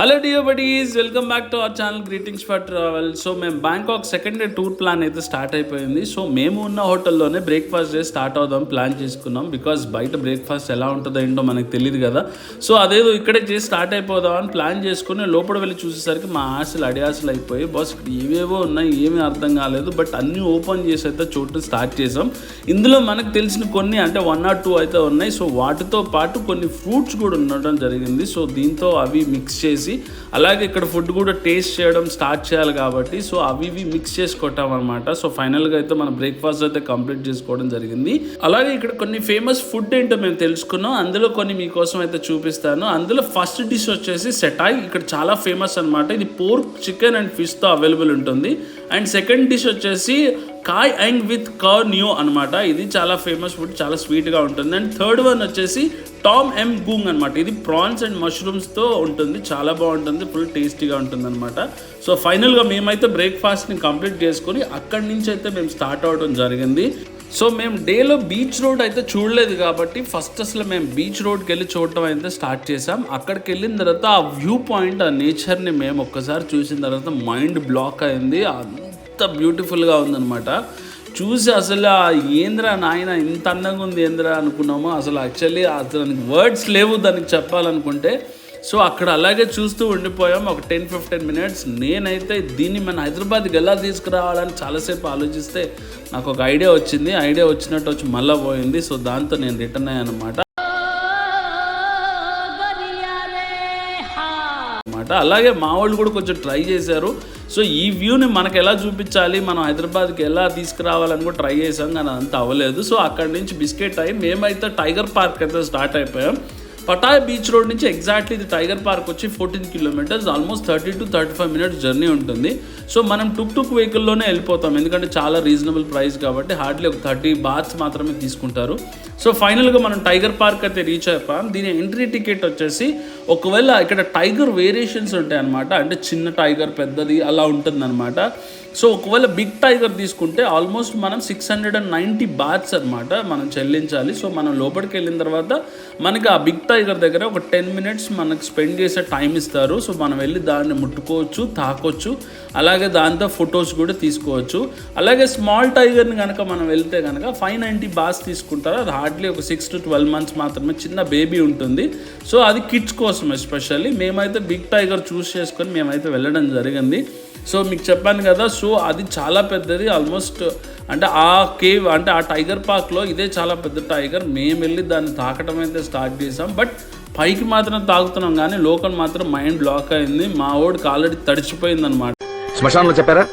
Hello dear buddies, welcome back to our channel greetings for travel. So మేము Bangkok second day tour plan అయితే start అయిపోయింది. So మేము ఉన్న హోటల్లోనే breakfast day start అవుదాం plan చేసుకున్నాం. బికాజ్ బయట బ్రేక్ఫాస్ట్ ఎలా ఉంటుందో ఏంటో మనకు తెలియదు కదా. సో అదేదో ఇక్కడే చేసి స్టార్ట్ అయిపోదాం అని ప్లాన్ చేసుకుని లోపల వెళ్ళి చూసేసరికి మా ఆశలు అడియాసలు అయిపోయి, బాస్ ఇక్కడ ఏవేవో ఉన్నాయి, ఏమీ అర్థం కాలేదు. బట్ అన్నీ ఓపెన్ చేసి అయితే చూడటం స్టార్ట్ చేసాం. ఇందులో మనకు తెలిసిన కొన్ని అంటే 1 or 2 అయితే ఉన్నాయి. సో వాటితో పాటు కొన్ని ఫ్రూట్స్ కూడా ఉండడం జరిగింది. సో దీంతో అవి మిక్స్ చేసి అలాగే ఇక్కడ ఫుడ్ కూడా టేస్ట్ చేయడం స్టార్ట్ చేయాలి కాబట్టి సో అవి మిక్స్ చేసి కొట్టాం అనమాట. సో ఫైనల్గా అయితే మన బ్రేక్ఫాస్ట్ అయితే కంప్లీట్ చేసుకోవడం జరిగింది. అలాగే ఇక్కడ కొన్ని ఫేమస్ ఫుడ్ ఏంటో మేము తెలుసుకున్నాం. అందులో కొన్ని మీకోసం అయితే చూపిస్తాను. అందులో ఫస్ట్ డిష్ వచ్చేసి సెటాయ్, ఇక్కడ చాలా ఫేమస్ అనమాట. ఇది పోర్క్, చికెన్ అండ్ ఫిష్తో అవైలబుల్ ఉంటుంది. అండ్ సెకండ్ డిష్ వచ్చేసి కాయ్ అండ్ విత్ కార్నియో అనమాట. ఇది చాలా ఫేమస్ ఫుడ్, చాలా స్వీట్గా ఉంటుంది. అండ్ థర్డ్ వన్ వచ్చేసి టామ్ ఎమ్ గూంగ్ అనమాట. ఇది ప్రాన్స్ అండ్ మష్రూమ్స్తో ఉంటుంది, చాలా బాగుంటుంది, ఫుల్ టేస్టీగా ఉంటుంది అనమాట. సో ఫైనల్గా మేమైతే బ్రేక్ఫాస్ట్ని కంప్లీట్ చేసుకొని అక్కడి నుంచి అయితే మేము స్టార్ట్ అవ్వడం జరిగింది. సో మేము డేలో బీచ్ రోడ్ అయితే చూడలేదు కాబట్టి ఫస్ట్ అసలు మేము బీచ్ రోడ్కి వెళ్ళి చూడటం అయితే స్టార్ట్ చేసాం. అక్కడికి వెళ్ళిన తర్వాత ఆ వ్యూ పాయింట్, ఆ నేచర్ని మేము ఒక్కసారి చూసిన తర్వాత మైండ్ బ్లాక్ అయింది. అంత బ్యూటిఫుల్గా ఉందన్నమాట. చూసి అసలు ఏంద్రా నాయన ఇంత అందంగా ఉంది ఏంద్రా అనుకున్నాము. అసలు యాక్చువల్లీ దానికి వర్డ్స్ లేవు దానికి చెప్పాలనుకుంటే. సో అక్కడ అలాగే చూస్తూ ఉండిపోయాం ఒక 10-15 minutes. నేనైతే దీన్ని మన హైదరాబాద్కి ఎలా తీసుకురావాలని చాలాసేపు ఆలోచిస్తే నాకు ఒక ఐడియా వచ్చింది. ఐడియా వచ్చినట్టు వచ్చి మళ్ళీ పోయింది. సో దాంతో నేను రిటర్న్ అయ్యాను అనమాట. అలాగే మా వాళ్ళు కూడా కొంచెం ట్రై చేశారు. సో ఈ వ్యూని మనకు ఎలా చూపించాలి, మనం హైదరాబాద్కి ఎలా తీసుకురావాలని కూడా ట్రై చేసాం, కానీ అంత అవ్వలేదు. సో అక్కడి నుంచి బిస్కెట్ అయ్యి మేమైతే టైగర్ పార్క్ అయితే స్టార్ట్ అయిపోయాం. పటాయ్ బీచ్ రోడ్ నుంచి ఎగ్జాక్ట్లీ ఇది టైగర్ పార్క్ వచ్చి 14 kilometers, almost 30 to 35 minutes journey ఉంటుంది. సో మనం టుక్ వెహికల్లోనే వెళ్ళిపోతాం, ఎందుకంటే చాలా రీజనబుల్ ప్రైస్ కాబట్టి. హార్డ్లీ ఒక 30 baht మాత్రమే తీసుకుంటారు. సో ఫైనల్గా మనం టైగర్ పార్క్ అయితే రీచ్ అయిపోయాం. దీని ఎంట్రీ టికెట్ వచ్చేసి, ఒకవేళ ఇక్కడ టైగర్ వేరియేషన్స్ ఉంటాయి అనమాట, అంటే చిన్న టైగర్, పెద్దది అలా ఉంటుంది అనమాట. సో ఒకవేళ బిగ్ టైగర్ తీసుకుంటే ఆల్మోస్ట్ మనం 690 bahts అనమాట మనం చెల్లించాలి. సో మనం లోపలికి వెళ్ళిన తర్వాత మనకి ఆ బిగ్ టైగర్ దగ్గర ఒక 10 minutes మనకు స్పెండ్ చేసే టైం ఇస్తారు. సో మనం వెళ్ళి దాన్ని ముట్టుకోవచ్చు, తాకొచ్చు, అలాగే దాంతో ఫొటోస్ కూడా తీసుకోవచ్చు. అలాగే స్మాల్ టైగర్ని కనుక మనం వెళ్తే కనుక 590 bahts తీసుకుంటారు. అది హార్డ్లీ ఒక 6 to 12 months మాత్రమే, చిన్న బేబీ ఉంటుంది. సో అది కిడ్స్ కోసం ఎస్పెషల్లీ. మేమైతే బిగ్ టైగర్ చూస్ చేసుకొని మేమైతే వెళ్ళడం జరిగింది. సో మీకు చెప్పాను కదా, సో అది చాలా పెద్దది. ఆల్మోస్ట్ అంటే ఆ కేవ్ అంటే ఆ టైగర్ పార్క్లో ఇదే చాలా పెద్ద టైగర్. మేము వెళ్ళి దాన్ని తాకటం అయితే స్టార్ట్ చేసాం. బట్ పైకి మాత్రం తాగుతున్నాం కానీ లోకల్ మాత్రం మైండ్ బ్లాక్ అయింది. మా వాడికి ఆల్రెడీ తడిచిపోయింది అనమాట. శ్మశానంలో చెప్పారా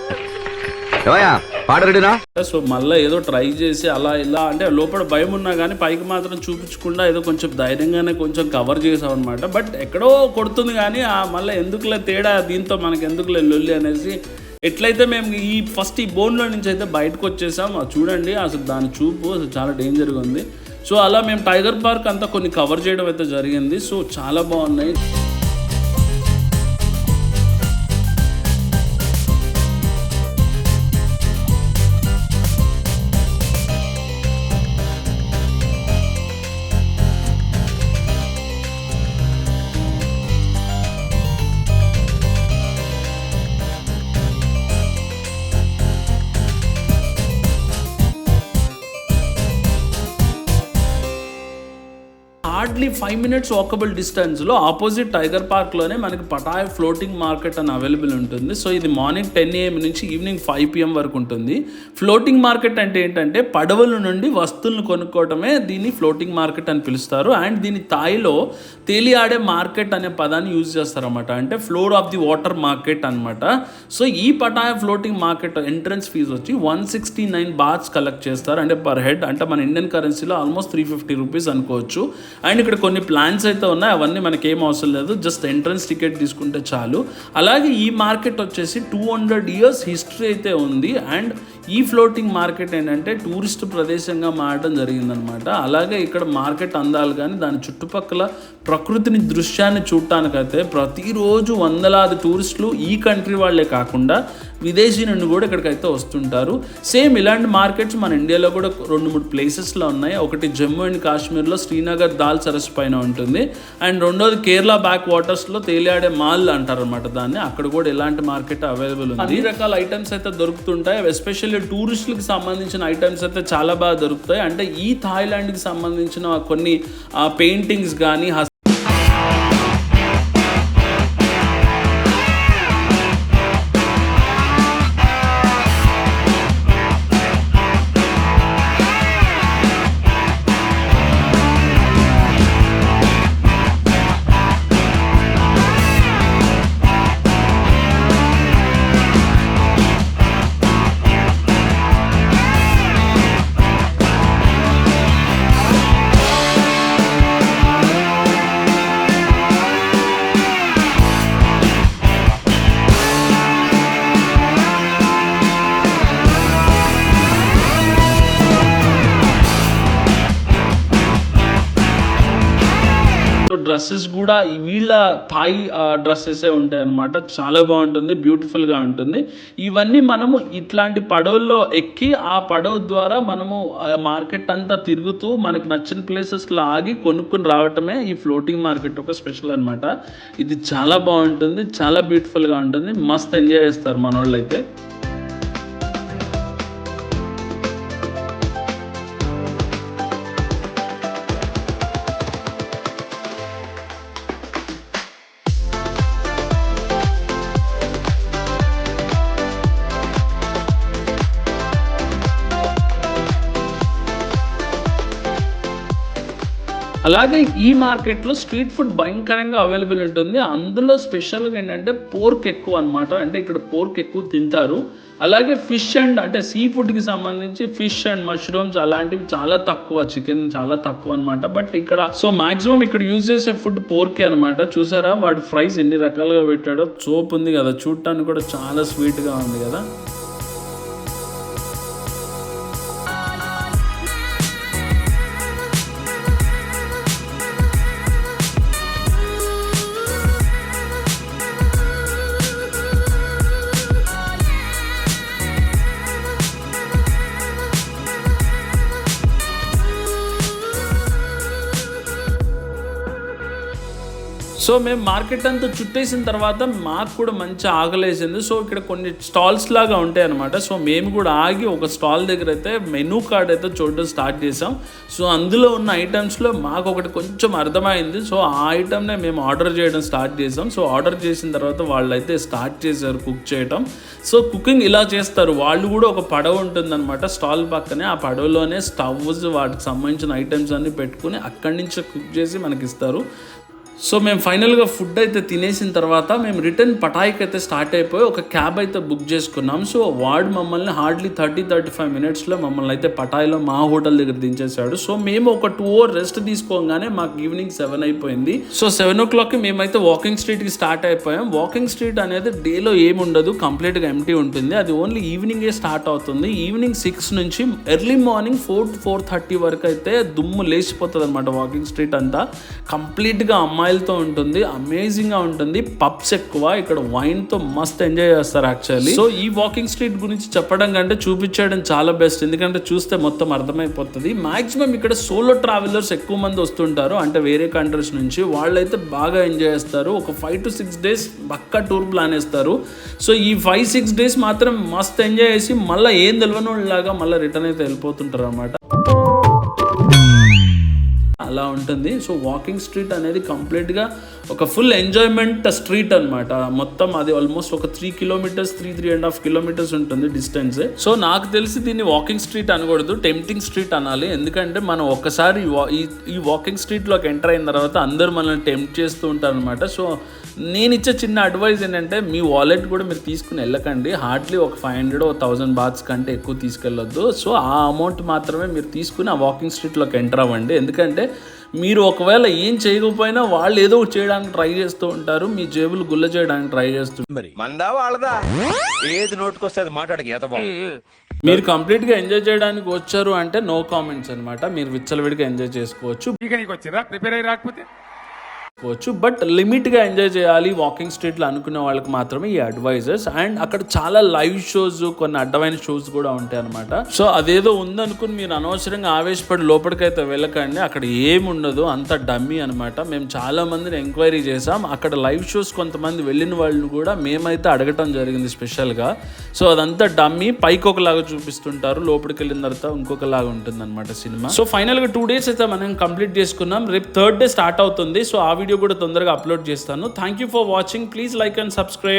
పాడరెడినా. సో మళ్ళీ ఏదో ట్రై చేసి అలా ఇలా అంటే లోపల భయం ఉన్నా కానీ పైకి మాత్రం చూపించకుండా ఏదో కొంచెం ధైర్యంగానే కొంచెం కవర్ చేసాం అనమాట. బట్ ఎక్కడో కొడుతుంది కానీ మళ్ళీ ఎందుకులే తేడా, దీంతో మనకి ఎందుకులే లొల్లి అనేసి ఎట్లయితే మేము ఈ బోన్లో నుంచి అయితే బయటకు వచ్చేసాం. చూడండి అసలు దాని చూపు అసలు చాలా డేంజర్గా ఉంది. సో అలా మేము టైగర్ పార్క్ అంతా కొన్ని కవర్ చేయడం అయితే జరిగింది. సో చాలా బాగున్నాయి. హార్డ్లీ 5 minutes వాకబుల్ డిస్టెన్స్లో ఆపోజిట్ టైగర్ పార్క్లోనే మనకి పటాయ్ ఫ్లోటింగ్ మార్కెట్ అని అవైలబుల్ ఉంటుంది. సో ఇది మార్నింగ్ 10 AM నుంచి ఈవినింగ్ 5 PM వరకు ఉంటుంది. ఫ్లోటింగ్ మార్కెట్ అంటే ఏంటంటే పడవల నుండి వస్తువులను కొనుక్కోవటమే దీన్ని ఫ్లోటింగ్ మార్కెట్ అని పిలుస్తారు. అండ్ దీని తాయిలో తేలియాడే మార్కెట్ అనే పదాన్ని యూజ్ చేస్తారన్నమాట, అంటే floor of the water market అనమాట. సో ఈ పటాయ్ ఫ్లోటింగ్ మార్కెట్ ఎంట్రన్స్ ఫీజు వచ్చి 169 bahts కలెక్ట్ చేస్తారు, అంటే పర్ హెడ్, అంటే మన ఇండియన్ కరెన్సీలో ఆల్మోస్ట్ 350 rupees అనుకోవచ్చు. అండ్ ఇక్కడ కొన్ని ప్లాన్స్ అయితే ఉన్నాయి, అవన్నీ మనకి ఏం అవసరం లేదు, జస్ట్ ఎంట్రన్స్ టికెట్ తీసుకుంటే చాలు. అలాగే ఈ మార్కెట్ వచ్చేసి 200 years హిస్టరీ అయితే ఉంది. అండ్ ఈ ఫ్లోటింగ్ మార్కెట్ ఏంటంటే టూరిస్ట్ ప్రదేశంగా మారడం జరిగిందనమాట. అలాగే ఇక్కడ మార్కెట్ అందాలు కానీ దాని చుట్టుపక్కల ప్రకృతిని దృశ్యాన్ని చూడటానికైతే ప్రతిరోజు వందలాది టూరిస్టులు ఈ కంట్రీ వాళ్ళే కాకుండా విదేశీ నుండి కూడా ఇక్కడికైతే వస్తుంటారు. సేమ్ ఇలాంటి మార్కెట్స్ మన ఇండియాలో కూడా 2-3 ప్లేసెస్లో ఉన్నాయి. ఒకటి జమ్మూ అండ్ కాశ్మీర్లో శ్రీనగర్ దాల్ సరస్సు పైన ఉంటుంది, అండ్ రెండోది కేరళ బ్యాక్ వాటర్స్లో తేలియాడే మాల్ అంటారు అనమాట దాన్ని. అక్కడ కూడా ఇలాంటి మార్కెట్ అవైలబుల్ ఉంది. అన్ని రకాల ఐటమ్స్ అయితే దొరుకుతుంటాయి. ఎస్పెషల్లీ టూరిస్టులకు సంబంధించిన ఐటమ్స్ అయితే చాలా బాగా దొరుకుతాయి. అంటే ఈ థాయిలాండ్కి సంబంధించిన కొన్ని పెయింటింగ్స్ కానీ డ్రెస్సెస్ కూడా వీళ్ళ థాయ్ డ్రెస్సెస్ ఉంటాయి అన్నమాట. చాలా బాగుంటుంది, బ్యూటిఫుల్గా ఉంటుంది. ఇవన్నీ మనము ఇట్లాంటి పడవల్లో ఎక్కి ఆ పడవ ద్వారా మనము మార్కెట్ అంతా తిరుగుతూ మనకు నచ్చిన ప్లేసెస్లో ఆగి కొనుక్కొని రావటమే ఈ ఫ్లోటింగ్ మార్కెట్ ఒక స్పెషల్ అనమాట. ఇది చాలా బాగుంటుంది, చాలా బ్యూటిఫుల్గా ఉంటుంది, మస్త్ ఎంజాయ్ చేస్తారు మన వాళ్ళు అయితే. అలాగే ఈ మార్కెట్లో స్ట్రీట్ ఫుడ్ భయంకరంగా అవైలబుల్ ఉంటుంది. అందులో స్పెషల్గా ఏంటంటే పోర్క్ ఎక్కువ అనమాట. అంటే ఇక్కడ పోర్క్ ఎక్కువ తింటారు. అలాగే ఫిష్ అండ్ అంటే సీ ఫుడ్కి సంబంధించి ఫిష్ అండ్ మష్రూమ్స్ అలాంటివి చాలా తక్కువ, చికెన్ చాలా తక్కువ అనమాట. బట్ ఇక్కడ సో మాక్సిమం ఇక్కడ యూజ్ చేసే ఫుడ్ పోర్కే అనమాట. చూసారా వాడు ఫ్రైస్ ఎన్ని రకాలుగా పెట్టాడో. సోప్ ఉంది కదా, చూడటానికి కూడా చాలా స్వీట్గా ఉంది కదా. సో మేము మార్కెట్ అంతా చుట్టేసిన తర్వాత మాకు కూడా మంచి ఆకలేసింది. సో ఇక్కడ కొన్ని స్టాల్స్ లాగా ఉంటాయి అనమాట. సో మేము కూడా ఆగి ఒక స్టాల్ దగ్గర అయితే మెనూ కార్డ్ అయితే చూడడం స్టార్ట్ చేసాం. సో అందులో ఉన్న ఐటమ్స్లో మాకు ఒకటి కొంచెం అర్థమైంది. సో ఆ ఐటమ్నే మేము ఆర్డర్ చేయడం స్టార్ట్ చేసాం. సో ఆర్డర్ చేసిన తర్వాత వాళ్ళు అయితే స్టార్ట్ చేశారు కుక్ చేయడం. సో కుకింగ్ ఇలా చేస్తారు. వాళ్ళు కూడా ఒక పడవ ఉంటుందన్నమాట స్టాల్ పక్కనే. ఆ పడవలోనే స్టవ్స్ వాటికి సంబంధించిన ఐటమ్స్ అన్నీ పెట్టుకుని అక్కడి నుంచి కుక్ చేసి మనకి ఇస్తారు. సో మేము ఫైనల్గా ఫుడ్ అయితే తినేసిన తర్వాత మేము రిటర్న్ పటాయికి అయితే స్టార్ట్ అయిపోయి ఒక క్యాబ్ అయితే బుక్ చేసుకున్నాం. సో వాడు మమ్మల్ని హార్డ్లీ 30-35 మినిట్స్లో మమ్మల్ని అయితే పటాయిలో మా హోటల్ దగ్గర దించేశాడు. సో మేము ఒక 2 hours రెస్ట్ తీసుకోగానే మాకు ఈవినింగ్ 7 అయిపోయింది. సో 7 o'clockకి మేమైతే వాకింగ్ స్ట్రీట్కి స్టార్ట్ అయిపోయాం. వాకింగ్ స్ట్రీట్ అనేది డేలో ఏమి ఉండదు, కంప్లీట్గా ఎంటీ ఉంటుంది. అది ఓన్లీ ఈవినింగే స్టార్ట్ అవుతుంది. ఈవినింగ్ 6 నుంచి ఎర్లీ మార్నింగ్ 4 to 4:30 వరకు అయితే దుమ్ము లేచిపోతుంది అనమాట. వాకింగ్ స్ట్రీట్ అంతా కంప్లీట్గా అమ్మాయిలతో ఉంటుంది, అమేజింగ్గా ఉంటుంది. పబ్స్ ఎక్కువ, ఇక్కడ వైన్తో మస్త్ ఎంజాయ్ చేస్తారు యాక్చువల్లీ. సో ఈ వాకింగ్ స్ట్రీట్ గురించి చెప్పడం కంటే చూపించడం చాలా బెస్ట్, ఎందుకంటే చూస్తే మొత్తం అర్థమైపోతుంది. మాక్సిమం ఇక్కడ సోలో ట్రావెలర్స్ ఎక్కువ మంది వస్తుంటారు, అంటే వేరే కంట్రీస్ నుంచి. వాళ్ళైతే బాగా ఎంజాయ్ చేస్తారు. ఒక 5 to 6 days పక్కా టూర్ ప్లాన్ వేస్తారు. సో ఈ 5-6 days మాత్రం మస్త్ ఎంజాయ్ చేసి మళ్ళీ ఏం తెలియని వాళ్ళలాగా మళ్ళీ రిటర్న్ అయితే వెళ్ళిపోతుంటారు అనమాట. అలా ఉంటుంది. సో వాకింగ్ స్ట్రీట్ అనేది కంప్లీట్గా ఒక ఫుల్ ఎంజాయ్మెంట్ స్ట్రీట్ అనమాట. మొత్తం అది ఆల్మోస్ట్ ఒక 3 kilometers 3.5 kilometers ఉంటుంది డిస్టెన్స్. సో నాకు తెలిసి దీన్ని వాకింగ్ స్ట్రీట్ అనకూడదు, టెంప్టింగ్ స్ట్రీట్ అనాలి. ఎందుకంటే మనం ఒక్కసారి ఈ వాకింగ్ స్ట్రీట్లోకి ఎంటర్ అయిన తర్వాత అందరూ మనల్ని టెంప్ట్ చేస్తూ ఉంటారు అనమాట. సో నేను ఇచ్చే చిన్న అడ్వైజ్ ఏంటంటే మీ వాలెట్ కూడా మీరు తీసుకుని వెళ్ళకండి. హార్డ్లీ ఒక 500 or 1000 bahts కంటే ఎక్కువ తీసుకెళ్ళొద్దు. సో ఆ అమౌంట్ మాత్రమే మీరు తీసుకుని ఆ వాకింగ్ స్ట్రీట్లోకి ఎంటర్ అవ్వండి. ఎందుకంటే మీరు ఒకవేళ ఏం చేయకపోయినా వాళ్ళు ఏదో చేయడానికి ట్రై చేస్తూ ఉంటారు, మీ జేబులు గుల్ల చేయడానికి ట్రై చేస్తుంటారు. మందా వాళ్ళదా ఏది నోటుకొస్తే అది మాట్లాడక మీరు కంప్లీట్గా ఎంజాయ్ చేయడానికి వచ్చారు అంటే నో కామెంట్స్ అనమాట. మీరు విచ్చలవిడిగా ఎంజాయ్ చేసుకోవచ్చు. ప్రిపేర్ అయ్యి రాకపోతే బట్ లిమిట్గా ఎంజాయ్ చేయాలి వాకింగ్ స్ట్రీట్లో అనుకునే వాళ్ళకి మాత్రమే ఈ అడ్వైజర్స్. అండ్ అక్కడ చాలా లైవ్ షోస్, కొన్ని అడ్డమైన షోస్ కూడా ఉంటాయి అనమాట. సో అదేదో ఉందనుకుని మీరు అనవసరంగా ఆవేశపడి లోపలికైతే వెళ్ళకండి, అక్కడ ఏముండదు, అంత డమ్మీ అనమాట. మేము చాలా మందిని ఎంక్వైరీ చేసాం, అక్కడ లైవ్ షోస్ కొంతమంది వెళ్ళిన వాళ్ళని కూడా మేమైతే అడగటం జరిగింది స్పెషల్గా. సో అదంతా డమ్మీ, పైకి ఒకలాగా చూపిస్తుంటారు, లోపలికి వెళ్ళిన తర్వాత ఇంకొకలాగా ఉంటుంది అనమాట సినిమా. సో ఫైనల్గా 2 days అయితే మనం కంప్లీట్ చేసుకున్నాం. రేపు 3rd day స్టార్ట్ అవుతుంది. సో ఆ వీడియో కూడా తొందరగా అప్లోడ్ చేస్తాను. Thank you for watching. Please like and subscribe.